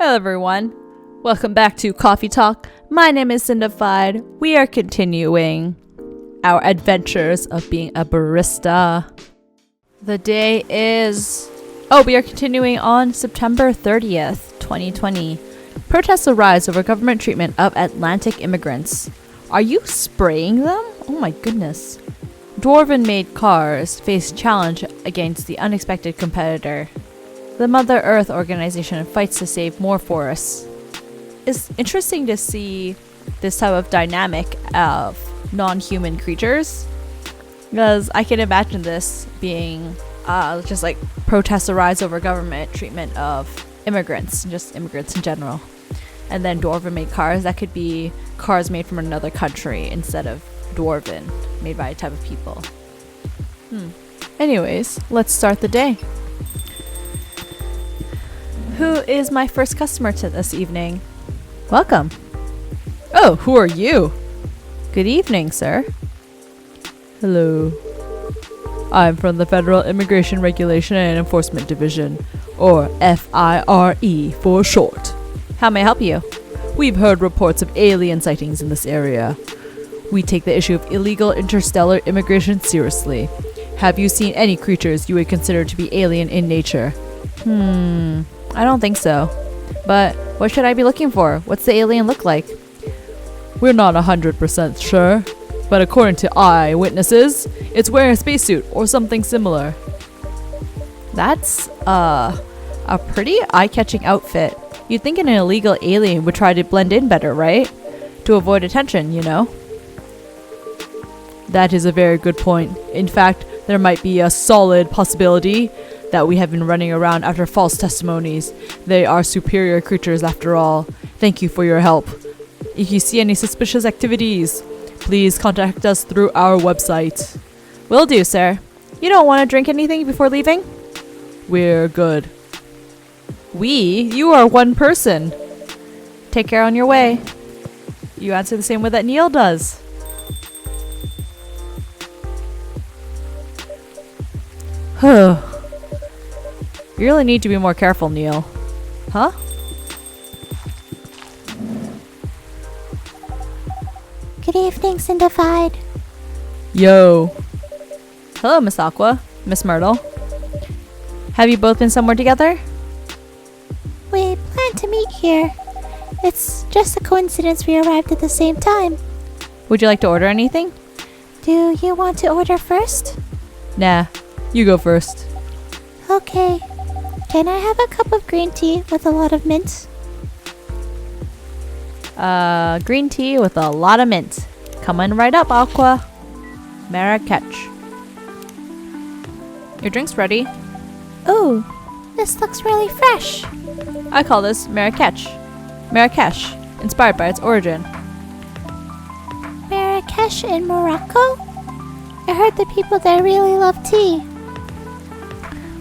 Hello everyone, welcome back to Coffee Talk. My name is Cindified. We are continuing our adventures of being a barista. The day is... we are continuing on September 30th, 2020. Protests arise over government treatment of Atlantic immigrants. Are you spraying them? Oh my goodness. Dwarven-made cars face challenge against the unexpected competitor. The Mother Earth organization fights to save more forests. It's interesting to see this type of dynamic of non-human creatures, because I can imagine this being just like protests arise over government treatment of immigrants, just immigrants in general. And then Dwarven-made cars, that could be cars made from another country instead of Dwarven, made by a type of people. Anyways, let's start the day. Who is my first customer to this evening? Welcome. Oh, who are you? Good evening, sir. Hello. I'm from the Federal Immigration Regulation and Enforcement Division, or FIRE for short. How may I help you? We've heard reports of alien sightings in this area. We take the issue of illegal interstellar immigration seriously. Have you seen any creatures you would consider to be alien in nature? I don't think so. But what should I be looking for? What's the alien look like? We're not 100% sure, but according to eyewitnesses, it's wearing a spacesuit or something similar. That's a pretty eye-catching outfit. You'd think an illegal alien would try to blend in better, right? To avoid attention, you know? That is a very good point. In fact, there might be a solid possibility that we have been running around after false testimonies. They are superior creatures after all. Thank you for your help. If you see any suspicious activities, please contact us through our website. Will do, sir. You don't want to drink anything before leaving? We're good. You are one person. Take care on your way. You answer the same way that Neil does. You really need to be more careful, Neil. Huh? Good evening, Cindified. Yo. Hello, Miss Aqua. Miss Myrtle. Have you both been somewhere together? We planned to meet here. It's just a coincidence we arrived at the same time. Would you like to order anything? Do you want to order first? Nah, you go first. Okay. Can I have a cup of green tea with a lot of mint? Green tea with a lot of mint. Coming right up, Aqua. Marrakech. Your drink's ready. Ooh, this looks really fresh. I call this Marrakech. Marrakesh, inspired by its origin. Marrakesh in Morocco? I heard the people there really love tea.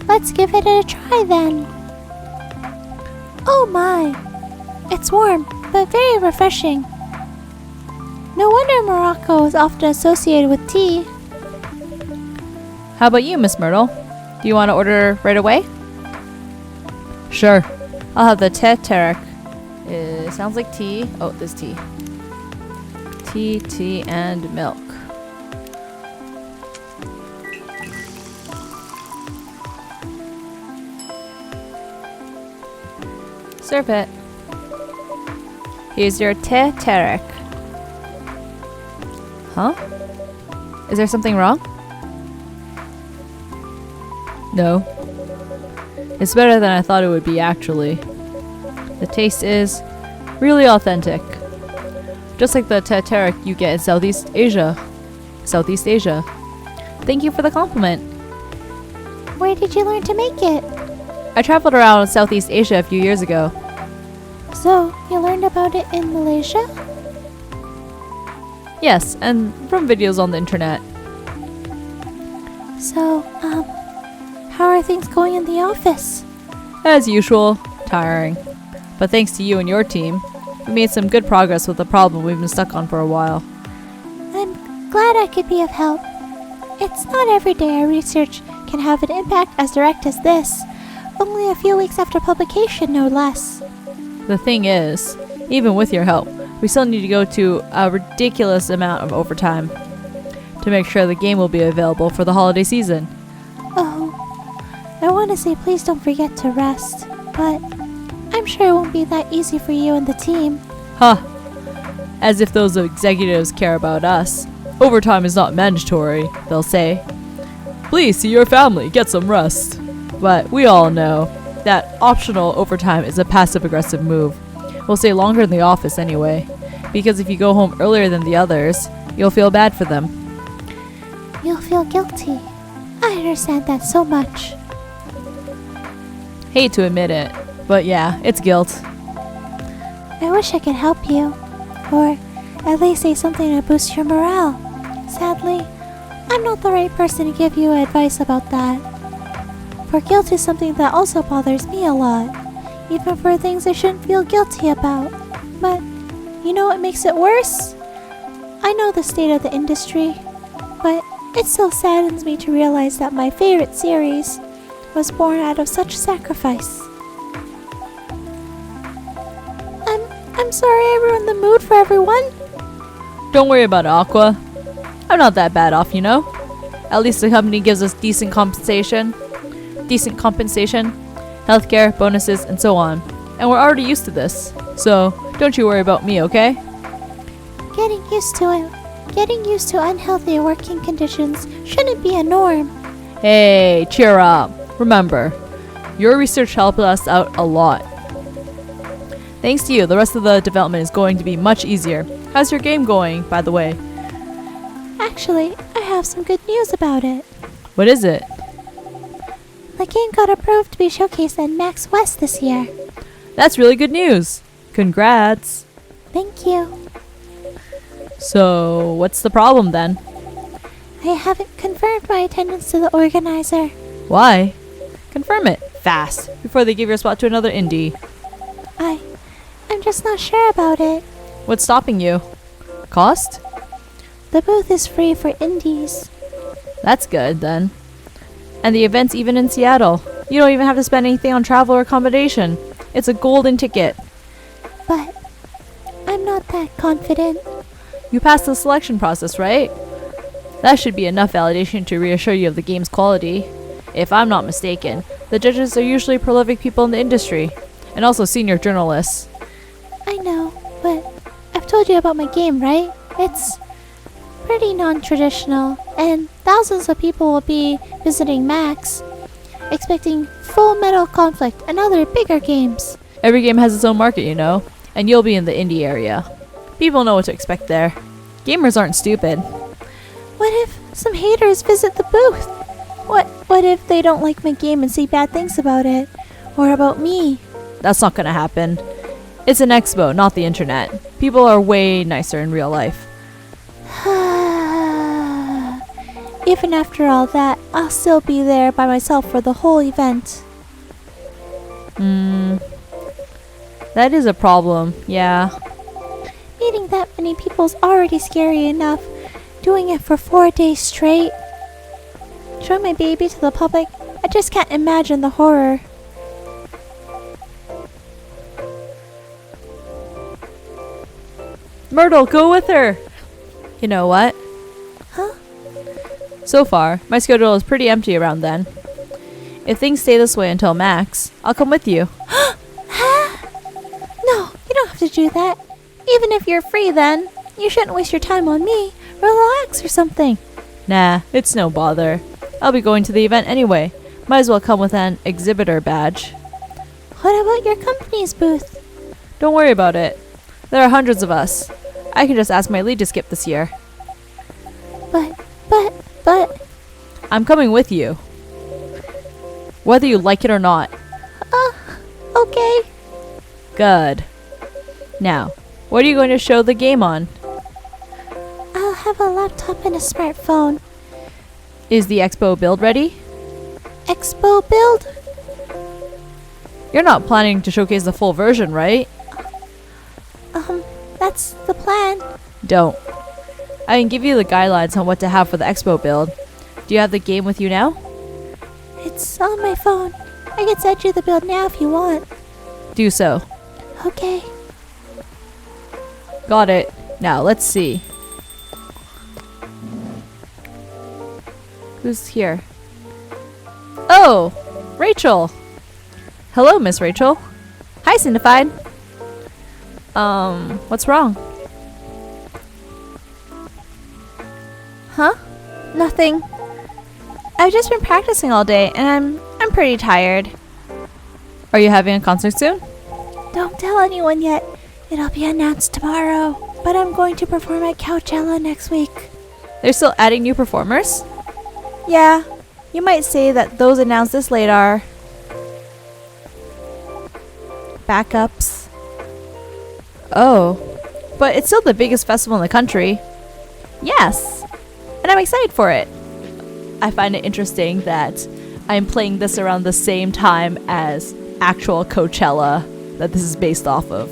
Let's give it a try then. Oh my! It's warm, but very refreshing. No wonder Morocco is often associated with tea. How about you, Miss Myrtle? Do you want to order right away? Sure. I'll have the tea. It sounds like tea. Oh, there's tea. Tea, and milk. Serve it. Here's your tea. Huh? Is there something wrong? No. It's better than I thought it would be, actually. The taste is really authentic. Just like the tea you get in Southeast Asia. Thank you for the compliment. Where did you learn to make it? I traveled around Southeast Asia a few years ago. So, you learned about it in Malaysia? Yes, and from videos on the internet. So, how are things going in the office? As usual, tiring. But thanks to you and your team, we made some good progress with the problem we've been stuck on for a while. I'm glad I could be of help. It's not every day our research can have an impact as direct as this. Only a few weeks after publication, no less. The thing is, even with your help, we still need to go to a ridiculous amount of overtime to make sure the game will be available for the holiday season. Oh, I want to say please don't forget to rest, but I'm sure it won't be that easy for you and the team. Huh. As if those executives care about us. Overtime is not mandatory, they'll say. Please see your family, get some rest. But we all know that optional overtime is a passive-aggressive move. We'll stay longer in the office anyway, because if you go home earlier than the others, you'll feel bad for them. You'll feel guilty. I understand that so much. Hate to admit it, but yeah, it's guilt. I wish I could help you, or at least say something to boost your morale. Sadly, I'm not the right person to give you advice about that. For guilt is something that also bothers me a lot, even for things I shouldn't feel guilty about. But you know what makes it worse? I know the state of the industry, but it still saddens me to realize that my favorite series was born out of such sacrifice. I'm sorry I ruined the mood for everyone. Don't worry about it, Aqua. I'm not that bad off, you know? At least the company gives us decent compensation, healthcare, bonuses, and so on. And we're already used to this. So, don't you worry about me, okay? Getting used to it. Getting used to unhealthy working conditions shouldn't be a norm. Hey, cheer up. Remember, your research helped us out a lot. Thanks to you, the rest of the development is going to be much easier. How's your game going, by the way? Actually, I have some good news about it. What is it? The game got approved to be showcased at Max West this year. That's really good news. Congrats. Thank you. So, what's the problem then? I haven't confirmed my attendance to the organizer. Why? Confirm it fast before they give your spot to another indie. I'm just not sure about it. What's stopping you? Cost? The booth is free for indies. That's good then. And the event's even in Seattle. You don't even have to spend anything on travel or accommodation. It's a golden ticket. But I'm not that confident. You passed the selection process, right? That should be enough validation to reassure you of the game's quality. If I'm not mistaken, the judges are usually prolific people in the industry, and also senior journalists. I know, but I've told you about my game, right? It's pretty non-traditional, and thousands of people will be visiting Max, expecting Full Metal Conflict and other bigger games. Every game has its own market, you know, and you'll be in the indie area. People know what to expect there. Gamers aren't stupid. What if some haters visit the booth? What if they don't like my game and say bad things about it? Or about me? That's not gonna happen. It's an expo, not the internet. People are way nicer in real life. Even after all that, I'll still be there by myself for the whole event. That is a problem, yeah. Meeting that many people's already scary enough. Doing it for 4 days straight. Showing my baby to the public, I just can't imagine the horror. Myrtle, go with her! You know what? Huh? So far, my schedule is pretty empty around then. If things stay this way until Max, I'll come with you. No, you don't have to do that. Even if you're free then, you shouldn't waste your time on me. Relax or something. Nah, it's no bother. I'll be going to the event anyway. Might as well come with an exhibitor badge. What about your company's booth? Don't worry about it. There are hundreds of us. I can just ask my lead to skip this year. But... I'm coming with you. Whether you like it or not. Okay. Good. Now, what are you going to show the game on? I'll have a laptop and a smartphone. Is the expo build ready? Expo build? You're not planning to showcase the full version, right? That's the plan. Don't. I can give you the guidelines on what to have for the expo build. Do you have the game with you now? It's on my phone. I can send you the build now if you want. Do so. Okay. Got it. Now, let's see. Who's here? Oh! Rachel! Hello, Miss Rachel. Hi, Cindified. What's wrong? Huh? Nothing. I've just been practicing all day and I'm pretty tired. Are you having a concert soon? Don't tell anyone yet. It'll be announced tomorrow. But I'm going to perform at Coachella next week. They're still adding new performers? Yeah, you might say that those announced this late are backups. Oh. But it's still the biggest festival in the country. Yes, And I'm excited for it. I find it interesting that I'm playing this around the same time as actual Coachella that this is based off of.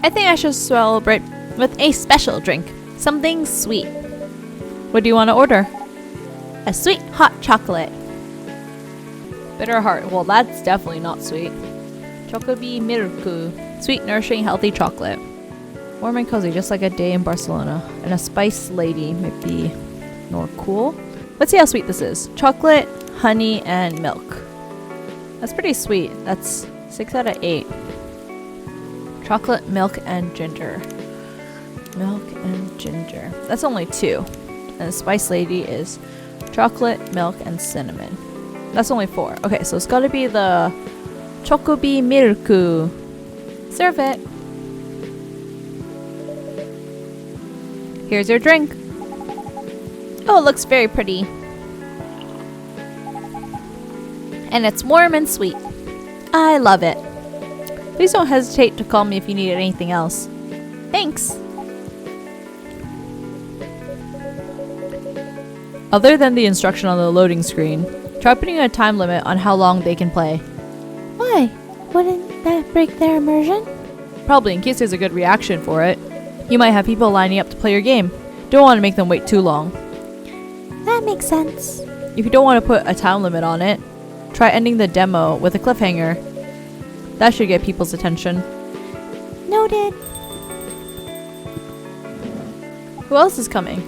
I think I should celebrate with a special drink. Something sweet. What do you want to order? a sweet hot chocolate. Bitter heart. Well, that's definitely not sweet. Chocobi Mirku. Sweet, nourishing, healthy chocolate. Warm and cozy, just like a day in Barcelona. And a spice lady might be more cool. Let's see how sweet this is. Chocolate, honey, and milk. That's pretty sweet. That's 6 out of 8. Chocolate, milk, and ginger. Milk and ginger. That's only 2. And the spice lady is chocolate, milk, and cinnamon. That's only 4. Okay, so it's gotta be the Chocobi Mirku. Serve it. Here's your drink. Oh, it looks very pretty. And it's warm and sweet. I love it. Please don't hesitate to call me if you need anything else. Thanks. Other than the instruction on the loading screen, try putting a time limit on how long they can play. Why? Wouldn't that break their immersion? Probably in case there's a good reaction for it. You might have people lining up to play your game. Don't want to make them wait too long. That makes sense. If you don't want to put a time limit on it, try ending the demo with a cliffhanger. That should get people's attention. Noted. Who else is coming?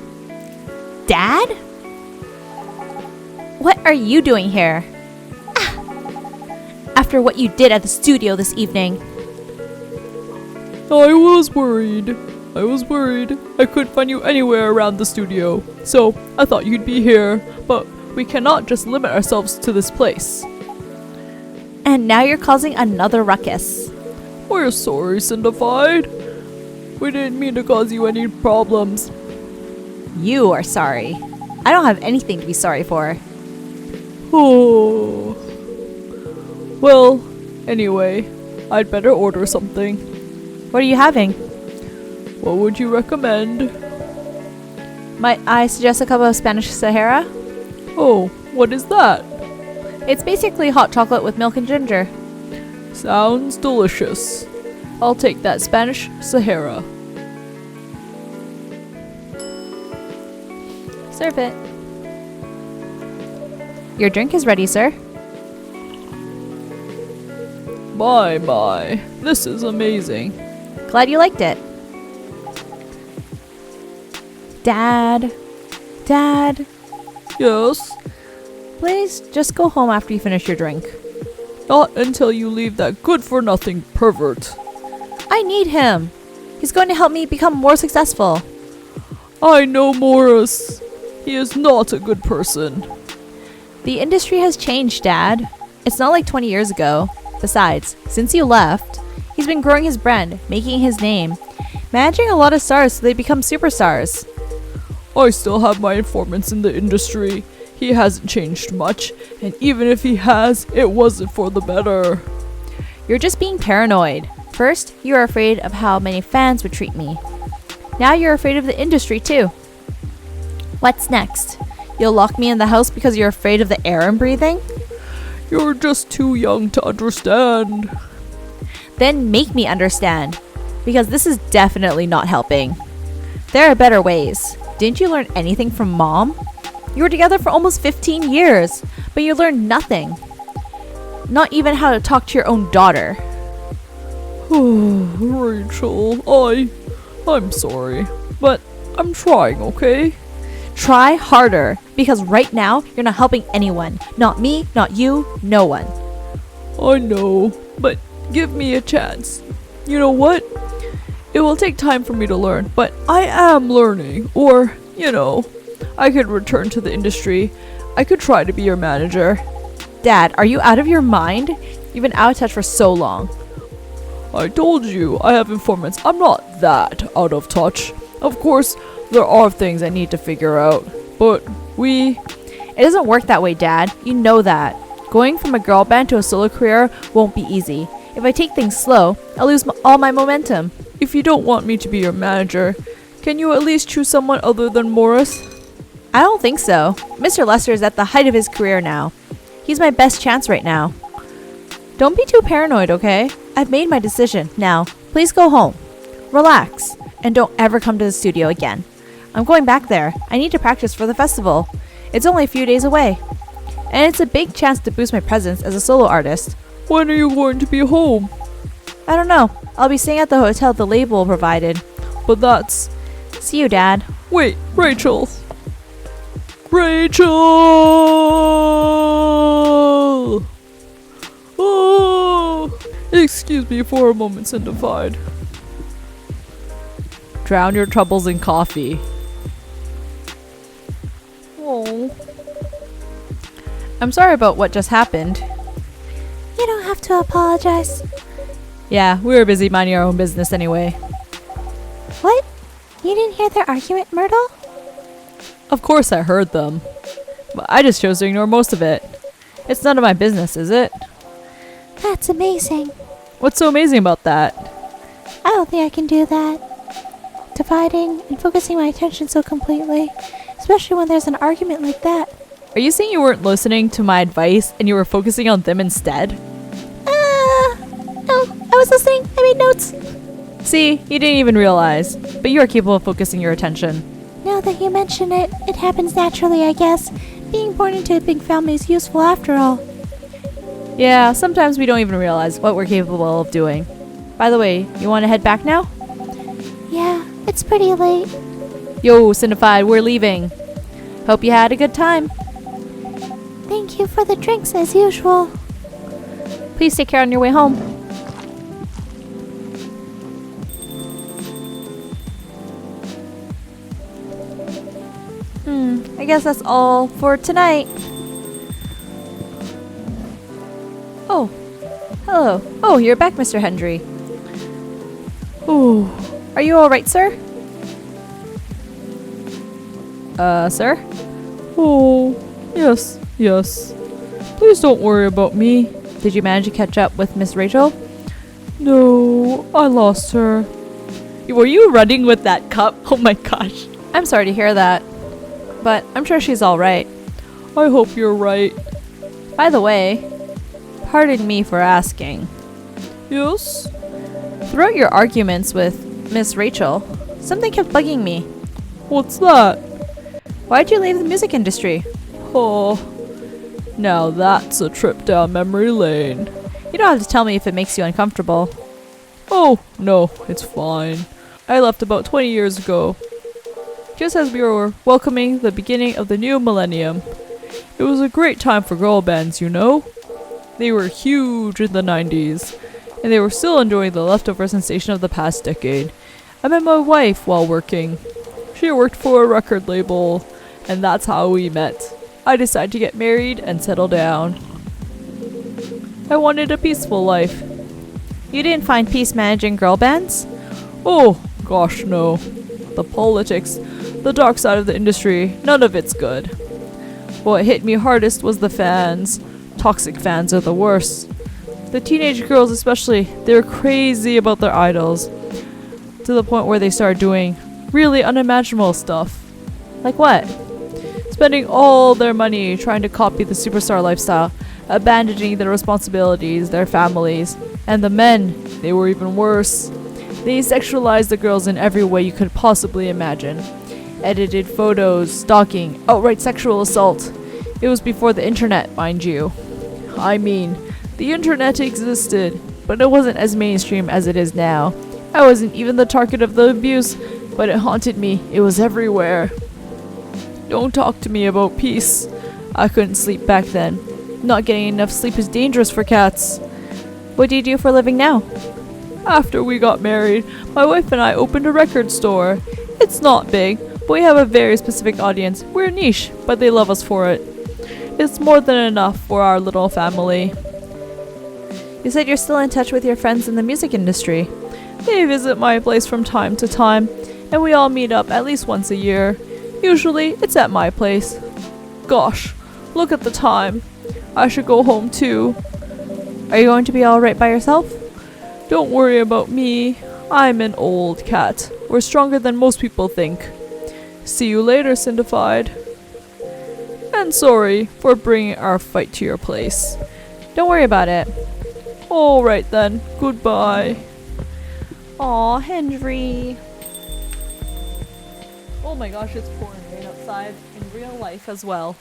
Dad? What are you doing here? After what you did at the studio this evening. I was worried. I couldn't find you anywhere around the studio. So I thought you'd be here. But we cannot just limit ourselves to this place. And now you're causing another ruckus. We're sorry, Cindified. We didn't mean to cause you any problems. You are sorry. I don't have anything to be sorry for. Oh. Well, anyway, I'd better order something. What are you having? What would you recommend? Might I suggest a cup of Spanish Sahara? Oh, what is that? It's basically hot chocolate with milk and ginger. Sounds delicious. I'll take that Spanish Sahara. Serve it. Your drink is ready, sir. My, this is amazing. Glad you liked it. Dad. Yes? Please just go home after you finish your drink. Not until you leave that good-for-nothing pervert. I need him. He's going to help me become more successful. I know Morris. He is not a good person. The industry has changed, Dad. It's not like 20 years ago. Besides, since you left, he's been growing his brand, making his name, managing a lot of stars so they become superstars. I still have my informants in the industry. He hasn't changed much, and even if he has, it wasn't for the better. You're just being paranoid. First, you were afraid of how many fans would treat me. Now you're afraid of the industry too. What's next? You'll lock me in the house because you're afraid of the air I'm breathing? You're just too young to understand. Then make me understand, because this is definitely not helping. There are better ways. Didn't you learn anything from Mom? You were together for almost 15 years, but you learned nothing. Not even how to talk to your own daughter. Rachel, I'm sorry, but I'm trying, okay? Try harder, because right now you're not helping anyone. Not me, not you, no one. I know, but give me a chance. You know what? It will take time for me to learn, but I am learning. Or, I could return to the industry. I could try to be your manager. Dad, are you out of your mind? You've been out of touch for so long. I told you, I have informants. I'm not that out of touch. Of course, there are things I need to figure out, but It doesn't work that way, Dad. You know that. Going from a girl band to a solo career won't be easy. If I take things slow, I'll lose all my momentum. If you don't want me to be your manager, can you at least choose someone other than Morris? I don't think so. Mr. Lester is at the height of his career now. He's my best chance right now. Don't be too paranoid, okay? I've made my decision. Now, please go home. Relax. And don't ever come to the studio again. I'm going back there. I need to practice for the festival. It's only a few days away. And it's a big chance to boost my presence as a solo artist. When are you going to be home? I don't know. I'll be staying at the hotel the label provided. But that's... See you, Dad. Wait, Rachel! Rachel! Oh! Excuse me for a moment, Cindified. Drown your troubles in coffee. Oh. I'm sorry about what just happened. You don't have to apologize. Yeah, we were busy minding our own business anyway. What? You didn't hear their argument, Myrtle? Of course I heard them. But I just chose to ignore most of it. It's none of my business, is it? That's amazing. What's so amazing about that? I don't think I can do that. Dividing and focusing my attention so completely, especially when there's an argument like that. Are you saying you weren't listening to my advice and you were focusing on them instead? No, I was listening. I made notes. See, you didn't even realize. But you are capable of focusing your attention. Now that you mention it, it happens naturally, I guess. Being born into a big family is useful after all. Yeah, sometimes we don't even realize what we're capable of doing. By the way, you want to head back now? Yeah, it's pretty late. Yo, Cindified, we're leaving. Hope you had a good time. Thank you for the drinks as usual. Please take care on your way home. I guess that's all for tonight. Oh, hello. Oh, you're back, Mr. Hendry. Oh. Are you alright, sir? Sir? Oh. Yes. Please don't worry about me. Did you manage to catch up with Miss Rachel? No, I lost her. Were you running with that cup? Oh my gosh. I'm sorry to hear that. But I'm sure she's alright. I hope you're right. By the way, pardon me for asking. Yes? Throughout your arguments with Miss Rachel, something kept bugging me. What's that? Why'd you leave the music industry? Oh, now that's a trip down memory lane. You don't have to tell me if it makes you uncomfortable. Oh, no, it's fine. I left about 20 years ago, just as we were welcoming the beginning of the new millennium. It was a great time for girl bands, you know? They were huge in the 90s, and they were still enjoying the leftover sensation of the past decade. I met my wife while working. She worked for a record label, and that's how we met. I decided to get married and settle down. I wanted a peaceful life. You didn't find peace managing girl bands? Oh, gosh no. The politics, the dark side of the industry, none of it's good. What hit me hardest was the fans. Toxic fans are the worst. The teenage girls especially, they were crazy about their idols, to the point where they started doing really unimaginable stuff. Like what? Spending all their money trying to copy the superstar lifestyle, abandoning their responsibilities, their families. And the men, they were even worse. They sexualized the girls in every way you could possibly imagine. Edited photos, stalking, outright sexual assault. It was before the internet, mind you. I mean, the internet existed. but it wasn't as mainstream as it is now. I wasn't even the target of the abuse, but it haunted me. It was everywhere. Don't talk to me about peace. I couldn't sleep back then. Not getting enough sleep is dangerous for cats. What do you do for a living now? After we got married, my wife and I opened a record store. It's not big, but we have a very specific audience. We're niche, but they love us for it. It's more than enough for our little family. You said you're still in touch with your friends in the music industry. They visit my place from time to time, and we all meet up at least once a year. Usually, it's at my place. Gosh, look at the time. I should go home too. Are you going to be alright by yourself? Don't worry about me. I'm an old cat. We're stronger than most people think. See you later, Cindified. And sorry for bringing our fight to your place. Don't worry about it. Alright then, goodbye. Aw, Henry. Oh my gosh, it's pouring rain outside in real life as well.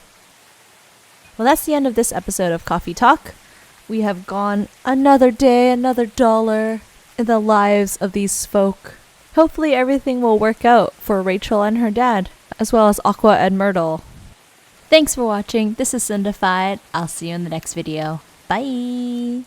Well, that's the end of this episode of Coffee Talk. We have gone another day, another dollar in the lives of these folk. Hopefully everything will work out for Rachel and her dad, as well as Aqua and Myrtle. Thanks for watching. This is Cindified. I'll see you in the next video. Bye!